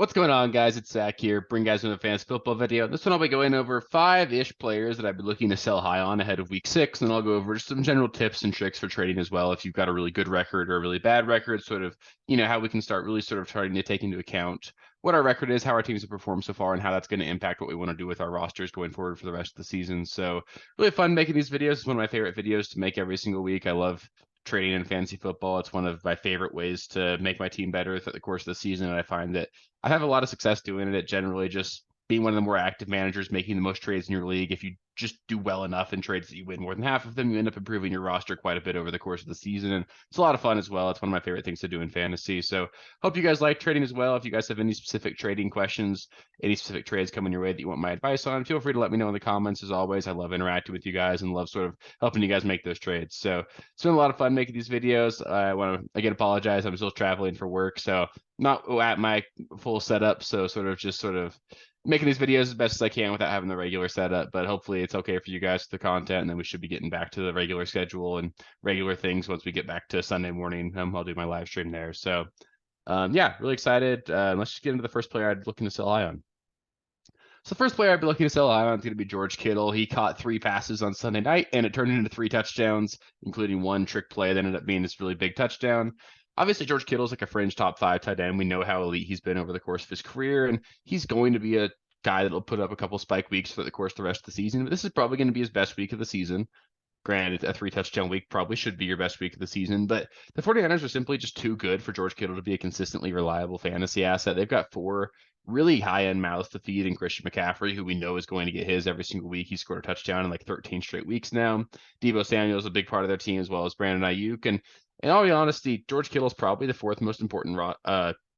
What's going on, guys? It's Zach here. Bring guys with a fantasy football video. This one I'll be going over five-ish players that I've been looking to sell high on ahead of week 6, and then I'll go over just some general tips and tricks for trading as well. If you've got a really good record or a really bad record, sort of, how we can start really sort of starting to take into account what our record is, how our teams have performed so far, and how that's going to impact what we want to do with our rosters going forward for the rest of the season. So really fun making these videos. It's one of my favorite videos to make every single week. I love trading in fantasy football. It's one of my favorite ways to make my team better throughout the course of the season, and I find that I have a lot of success doing it. Generally, just being one of the more active managers, making the most trades in your league. If you just do well enough in trades that you win more than half of them, you end up improving your roster quite a bit over the course of the season. And it's a lot of fun as well. It's one of my favorite things to do in fantasy. So hope you guys like trading as well. If you guys have any specific trading questions, any specific trades coming your way that you want my advice on, feel free to let me know in the comments. As always, I love interacting with you guys and love sort of helping you guys make those trades. So it's been a lot of fun making these videos. I want to again apologize. I'm still traveling for work, so not at my full setup. So sort of making these videos as best as I can without having the regular setup, but hopefully it's okay for you guys with the content, and then we should be getting back to the regular schedule and regular things once we get back to Sunday morning. I'll do my live stream there. So yeah, really excited. Let's just get into the first player I'd looking to sell high on. So the first player I'd be looking to sell high on is going to be George Kittle. He caught 3 passes on Sunday night, and it turned into 3 touchdowns, including one trick play that ended up being this really big touchdown. Obviously, George Kittle's like a fringe top 5 tight end. We know how elite he's been over the course of his career, and he's going to be a guy that'll put up a couple spike weeks for the course of the rest of the season. But this is probably going to be his best week of the season. Granted, a 3 touchdown week probably should be your best week of the season, but the 49ers are simply just too good for George Kittle to be a consistently reliable fantasy asset. They've got 4 really high-end mouths to feed in Christian McCaffrey, who we know is going to get his every single week. He scored a touchdown in like 13 straight weeks now. Deebo Samuel is a big part of their team, as well as Brandon Ayuk. And in all honesty, George Kittle is probably the 4th most important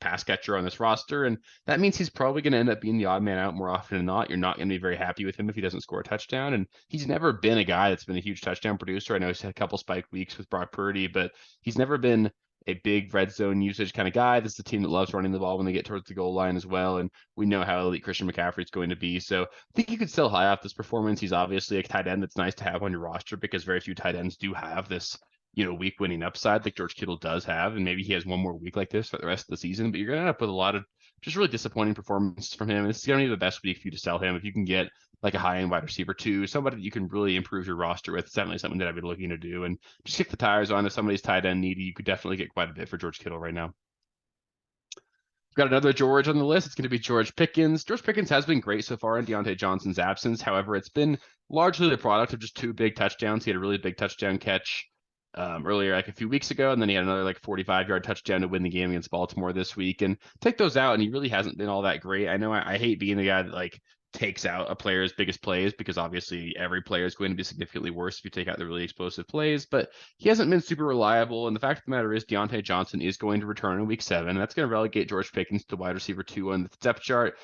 pass catcher on this roster, and that means he's probably going to end up being the odd man out more often than not. You're not going to be very happy with him if he doesn't score a touchdown, and he's never been a guy that's been a huge touchdown producer. I know he's had a couple spike weeks with Brock Purdy, but he's never been a big red zone usage kind of guy. This is a team that loves running the ball when they get towards the goal line as well, and we know how elite Christian McCaffrey is going to be. So I think you could still high off this performance. He's obviously a tight end that's nice to have on your roster because very few tight ends do have this week winning upside like George Kittle does have. And maybe he has one more week like this for the rest of the season, but you're going to end up with a lot of just really disappointing performances from him. And this is going to be the best week for you to sell him. If you can get like a high-end wide receiver 2, somebody that you can really improve your roster with, it's definitely something that I've been looking to do. And just kick the tires on. If somebody's tight end needy, you could definitely get quite a bit for George Kittle right now. We've got another George on the list. It's going to be George Pickens. George Pickens has been great so far in Deontay Johnson's absence. However, it's been largely the product of just 2 big touchdowns. He had a really big touchdown catch earlier, like a few weeks ago, and then he had another like 45-yard touchdown to win the game against Baltimore this week. And take those out, and he really hasn't been all that great. I know I hate being the guy that like takes out a player's biggest plays because obviously every player is going to be significantly worse if you take out the really explosive plays, but he hasn't been super reliable. And the fact of the matter is Deontay Johnson is going to return in week 7. And that's going to relegate George Pickens to wide receiver 2 on the depth chart.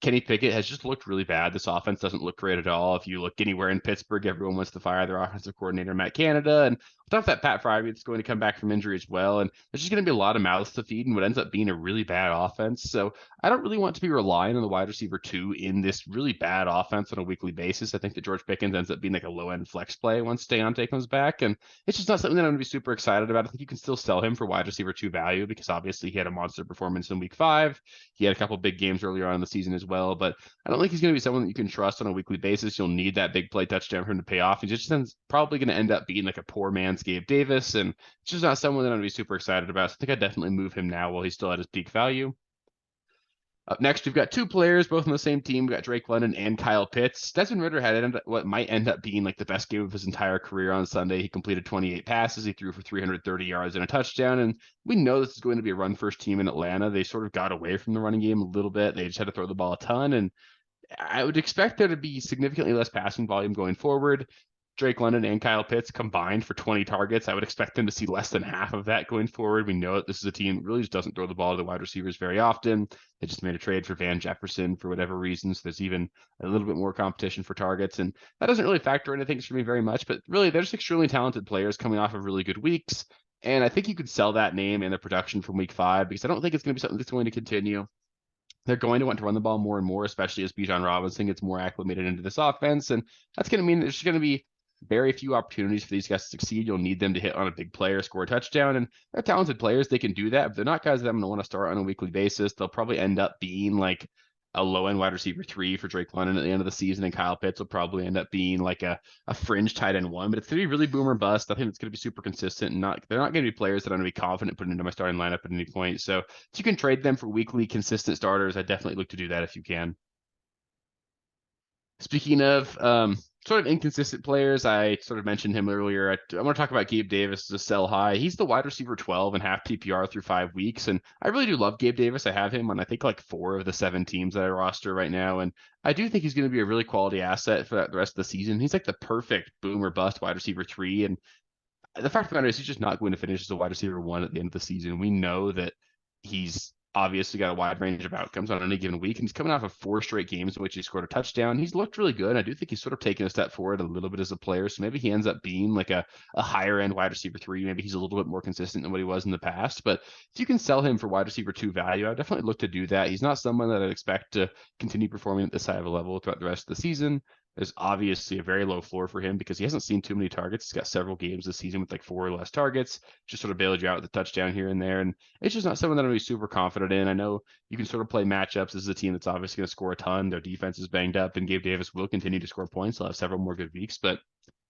Kenny Pickett has just looked really bad. This offense doesn't look great at all. If you look anywhere in Pittsburgh, everyone wants to fire their offensive coordinator, Matt Canada. And on top of that, Pat Fryer is going to come back from injury as well. And there's just going to be a lot of mouths to feed and what ends up being a really bad offense. So I don't really want to be relying on the wide receiver 2 in this really bad offense on a weekly basis. I think that George Pickens ends up being like a low-end flex play once Deontay comes back. And it's just not something that I'm going to be super excited about. I think you can still sell him for wide receiver 2 value because obviously he had a monster performance in week 5. He had a couple big games earlier on in the season as well, but I don't think he's going to be someone that you can trust on a weekly basis. You'll need that big play touchdown for him to pay off. He's just probably going to end up being like a poor man's Gabe Davis, and it's just not someone that I'm going to be super excited about. So I think I'd definitely move him now while he's still at his peak value. Up next, we've got 2 players, both on the same team. We've got Drake London and Kyle Pitts. Desmond Ridder had what might end up being like the best game of his entire career on Sunday. He completed 28 passes. He threw for 330 yards and a touchdown. And we know this is going to be a run-first team in Atlanta. They sort of got away from the running game a little bit. They just had to throw the ball a ton. And I would expect there to be significantly less passing volume going forward. Drake London and Kyle Pitts combined for 20 targets. I would expect them to see less than half of that going forward. We know that this is a team that really just doesn't throw the ball to the wide receivers very often. They just made a trade for Van Jefferson for whatever reasons. There's even a little bit more competition for targets, and that doesn't really factor into things for me very much. But really, they're just extremely talented players coming off of really good weeks. And I think you could sell that name and the production from week 5 because I don't think it's going to be something that's going to continue. They're going to want to run the ball more and more, especially as Bijan Robinson gets more acclimated into this offense. And that's going to mean there's going to be very few opportunities for these guys to succeed. You'll need them to hit on a big player, score a touchdown, and they're talented players. They can do that, but they're not guys that I'm going to want to start on a weekly basis. They'll probably end up being like a low-end wide receiver 3 for Drake London at the end of the season, and Kyle Pitts will probably end up being like a fringe tight end 1, but it's going to be really boom or bust. I think it's going to be super consistent, and they're not going to be players that I'm going to be confident putting into my starting lineup at any point. So if you can trade them for weekly consistent starters, I definitely look to do that if you can. Speaking of sort of inconsistent players, I sort of mentioned him earlier. I want to talk about Gabe Davis as a sell high. He's the wide receiver 12 and half PPR through 5 weeks, and I really do love Gabe Davis. I have him on I think like 4 of the 7 teams that I roster right now, and I do think he's going to be a really quality asset for the rest of the season. He's like the perfect boom or bust wide receiver 3, and the fact of the matter is he's just not going to finish as a wide receiver 1 at the end of the season. We know that he's obviously got a wide range of outcomes on any given week, and he's coming off of 4 straight games in which he scored a touchdown. He's looked really good. I do think he's sort of taken a step forward a little bit as a player, so maybe he ends up being like a higher end wide receiver 3. Maybe he's a little bit more consistent than what he was in the past, but if you can sell him for wide receiver 2 value, I would definitely look to do that. He's not someone that I'd expect to continue performing at this high of a level throughout the rest of the season. There's obviously a very low floor for him because he hasn't seen too many targets. He's got several games this season with like 4 or less targets, just sort of bailed you out with a touchdown here and there. And it's just not someone that I'm really super confident in. I know you can sort of play matchups. This is a team that's obviously going to score a ton. Their defense is banged up, and Gabe Davis will continue to score points. He'll have several more good weeks, but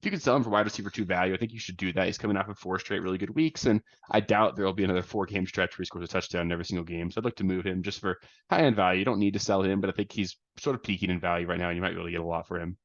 if you can sell him for wide receiver 2 value, I think you should do that. He's coming off of 4 straight really good weeks, and I doubt there will be another 4-game stretch where he scores a touchdown in every single game. So I'd look to move him just for high-end value. You don't need to sell him, but I think he's sort of peaking in value right now, and you might be able to get a lot for him.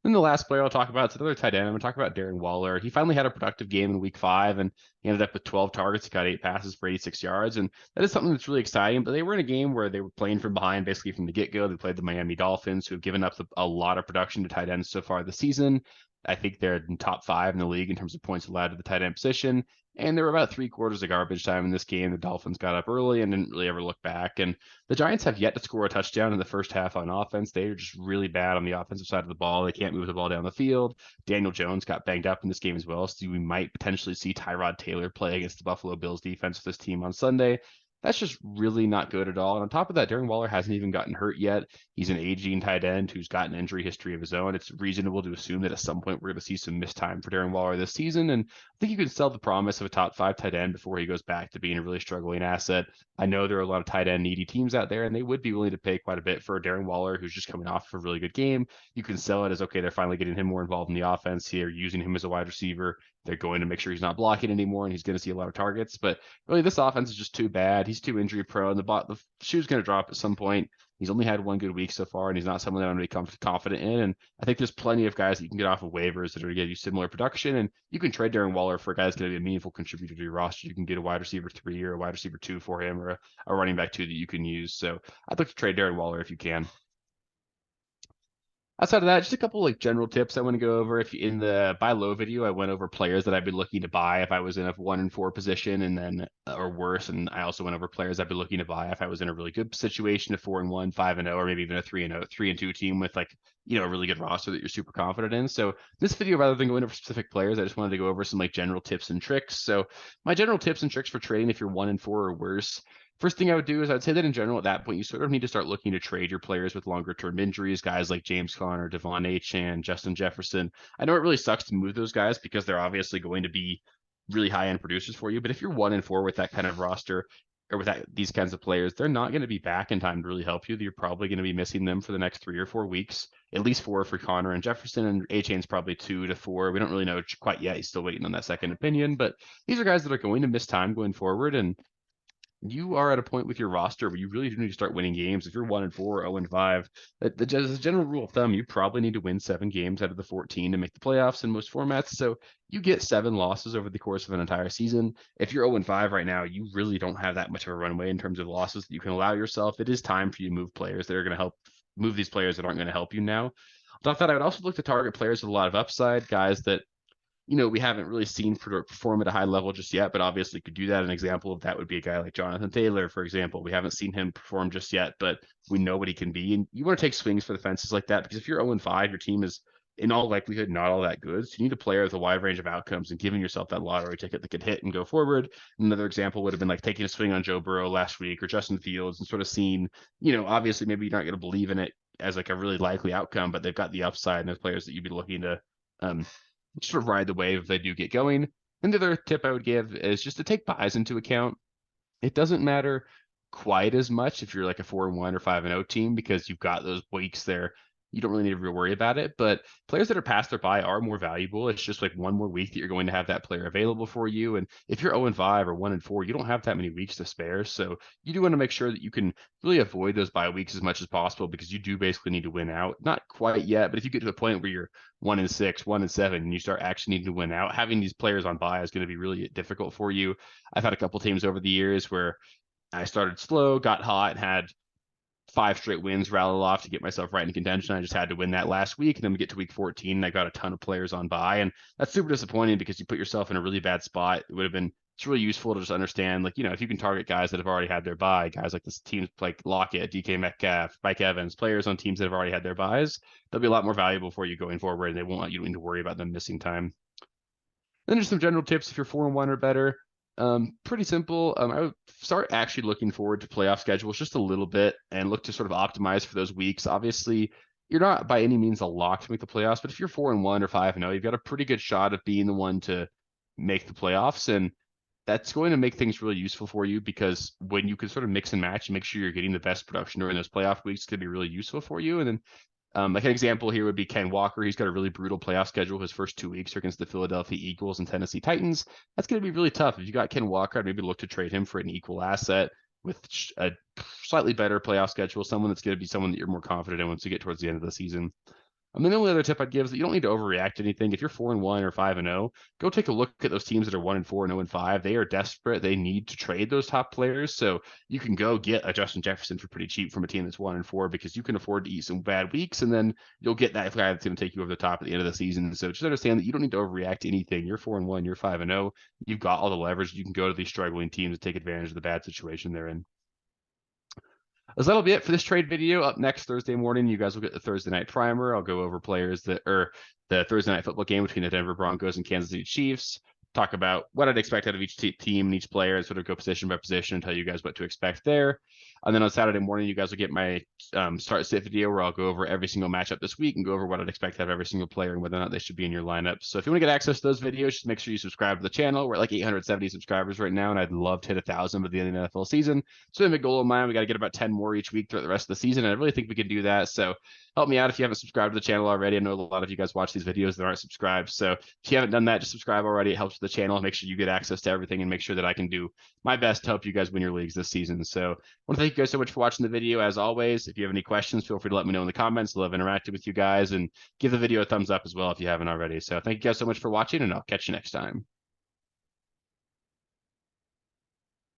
Then the last player I'll talk about is another tight end. I'm going to talk about Darren Waller. He finally had a productive game in week 5, and he ended up with 12 targets. He got 8 passes for 86 yards, and that is something that's really exciting. But they were in a game where they were playing from behind basically from the get-go. They played the Miami Dolphins, who have given up a lot of production to tight ends so far this season. I think they're in top 5 in the league in terms of points allowed to the tight end position. And there were about 3/4 of garbage time in this game. The Dolphins got up early and didn't really ever look back. And the Giants have yet to score a touchdown in the first half on offense. They are just really bad on the offensive side of the ball. They can't move the ball down the field. Daniel Jones got banged up in this game as well. So we might potentially see Tyrod Taylor play against the Buffalo Bills defense for this team on Sunday. That's just really not good at all. And on top of that, Darren Waller hasn't even gotten hurt yet. He's an aging tight end who's got an injury history of his own. It's reasonable to assume that at some point we're going to see some missed time for Darren Waller this season. And I think you can sell the promise of a top 5 tight end before he goes back to being a really struggling asset. I know there are a lot of tight end needy teams out there, and they would be willing to pay quite a bit for Darren Waller, who's just coming off of a really good game. You can sell it as, okay, they're finally getting him more involved in the offense here, using him as a wide receiver. They're going to make sure he's not blocking anymore, and he's going to see a lot of targets. But really, this offense is just too bad. He's too injury prone. The shoe's going to drop at some point. He's only had 1 good week so far, and he's not someone that I'm going to be confident in. And I think there's plenty of guys that you can get off of waivers that are going to give you similar production. And you can trade Darren Waller for a guy that's going to be a meaningful contributor to your roster. You can get a wide receiver 3 or a wide receiver 2 for him, or a running back 2 that you can use. So I'd like to trade Darren Waller if you can. Outside of that, just a couple like general tips I want to go over. If you, in the buy low video, I went over players that I'd be looking to buy if I was in a 1-4 position, and then or worse. And I also went over players I'd be looking to buy if I was in a really good situation, a 4-1, 5-0, or maybe even a 3-0, 3-2 team with like a really good roster that you're super confident in. So this video, rather than going over specific players, I just wanted to go over some like general tips and tricks. So my general tips and tricks for trading if you're 1-4 or worse. First thing I would do is I'd say that in general, at that point, you sort of need to start looking to trade your players with longer term injuries, guys like James Conner, Devon Achane, Justin Jefferson. I know it really sucks to move those guys because they're obviously going to be really high end producers for you. But if you're 1-4 with that kind of roster or with these kinds of players, they're not going to be back in time to really help you. You're probably going to be missing them for the next 3 or 4 weeks, at least 4 for Conner and Jefferson, and Achane's probably 2 to 4. We don't really know quite yet. He's still waiting on that second opinion, but these are guys that are going to miss time going forward. And you are at a point with your roster where you really do need to start winning games. If you're 1-4 or 0-5, as a general rule of thumb, you probably need to win 7 games out of the 14 to make the playoffs in most formats. So you get 7 losses over the course of an entire season. If you're 0-5 right now, you really don't have that much of a runway in terms of losses that you can allow yourself. It is time for you to move players that are going to help move these players that aren't going to help you now. I thought I would also look to target players with a lot of upside, guys that we haven't really seen perform at a high level just yet, but obviously could do that. An example of that would be a guy like Jonathan Taylor, for example. We haven't seen him perform just yet, but we know what he can be. And you want to take swings for the fences like that, because if you're 0-5, your team is in all likelihood not all that good. So you need a player with a wide range of outcomes and giving yourself that lottery ticket that could hit and go forward. Another example would have been like taking a swing on Joe Burrow last week or Justin Fields and sort of seeing, obviously maybe you're not going to believe in it as like a really likely outcome, but they've got the upside and those players that you'd be looking to sort of ride the wave if they do get going. And the other tip I would give is just to take buys into account. It doesn't matter quite as much if you're like a 4-1 or 5-0 team because you've got those weeks there. You don't really need to worry about it. But players that are past their bye are more valuable. It's just like one more week that you're going to have that player available for you. And if you're 0-5 or 1-4, you don't have that many weeks to spare. So you do want to make sure that you can really avoid those bye weeks as much as possible because you do basically need to win out. Not quite yet, but if you get to the point where you're 1-6, 1-7, and you start actually needing to win out, having these players on bye is going to be really difficult for you. I've had a couple teams over the years where I started slow, got hot, had 5 straight wins rattled off to get myself right in contention. I just had to win that last week, and then we get to week 14, and I got a ton of players on bye, and that's super disappointing because you put yourself in a really bad spot. It would have been it's really useful to just understand, like, if you can target guys that have already had their bye, guys like this teams like Lockett, DK Metcalf, Mike Evans, players on teams that have already had their buys, they'll be a lot more valuable for you going forward, and they won't you don't need to worry about them missing time. Then just some general tips if you're 4-1 or better. Pretty simple. I would start actually looking forward to playoff schedules just a little bit and look to sort of optimize for those weeks. Obviously, you're not by any means a lock to make the playoffs, but if you're 4-1 or 5-0, you've got a pretty good shot of being the one to make the playoffs. And that's going to make things really useful for you because when you can sort of mix and match and make sure you're getting the best production during those playoff weeks, it's going to be really useful for you. And then like an example here would be Ken Walker. He's got a really brutal playoff schedule. His first 2 weeks are against the Philadelphia Eagles and Tennessee Titans. That's going to be really tough. If you got Ken Walker, I'd maybe look to trade him for an equal asset with a slightly better playoff schedule, someone that's going to be someone that you're more confident in once you get towards the end of the season. And then the only other tip I'd give is that you don't need to overreact to anything. If you're 4-1 or 5-0, go take a look at those teams that are 1-4 and 0-5. They are desperate. They need to trade those top players. So you can go get a Justin Jefferson for pretty cheap from a team that's 1-4 because you can afford to eat some bad weeks, and then you'll get that guy that's going to take you over the top at the end of the season. So just understand that you don't need to overreact to anything. You're 4-1, you're 5-0. You've got all the leverage. You can go to these struggling teams and take advantage of the bad situation they're in. So that'll be it for this trade video. Up next Thursday morning, you guys will get the Thursday night primer. I'll go over players that are the Thursday night football game between the Denver Broncos and Kansas City Chiefs. Talk about what I'd expect out of each team and each player and sort of go position by position and tell you guys what to expect there. And then on Saturday morning, you guys will get my start sit video where I'll go over every single matchup this week and go over what I'd expect out of every single player and whether or not they should be in your lineup. So if you want to get access to those videos, just make sure you subscribe to the channel. We're at like 870 subscribers right now, and I'd love to hit 1,000 by the end of the NFL season. So I have a goal of mine. We got to get about 10 more each week throughout the rest of the season, and I really think we can do that. So help me out if you haven't subscribed to the channel already. I know a lot of you guys watch these videos that aren't subscribed. So if you haven't done that, just subscribe already. It helps with the channel. Make sure you get access to everything and make sure that I can do my best to help you guys win your leagues this season. So I want to thank you guys so much for watching the video. As always, if you have any questions, feel free to let me know in the comments. I love interacting with you guys, and give the video a thumbs up as well if you haven't already. So thank you guys so much for watching, and I'll catch you next time.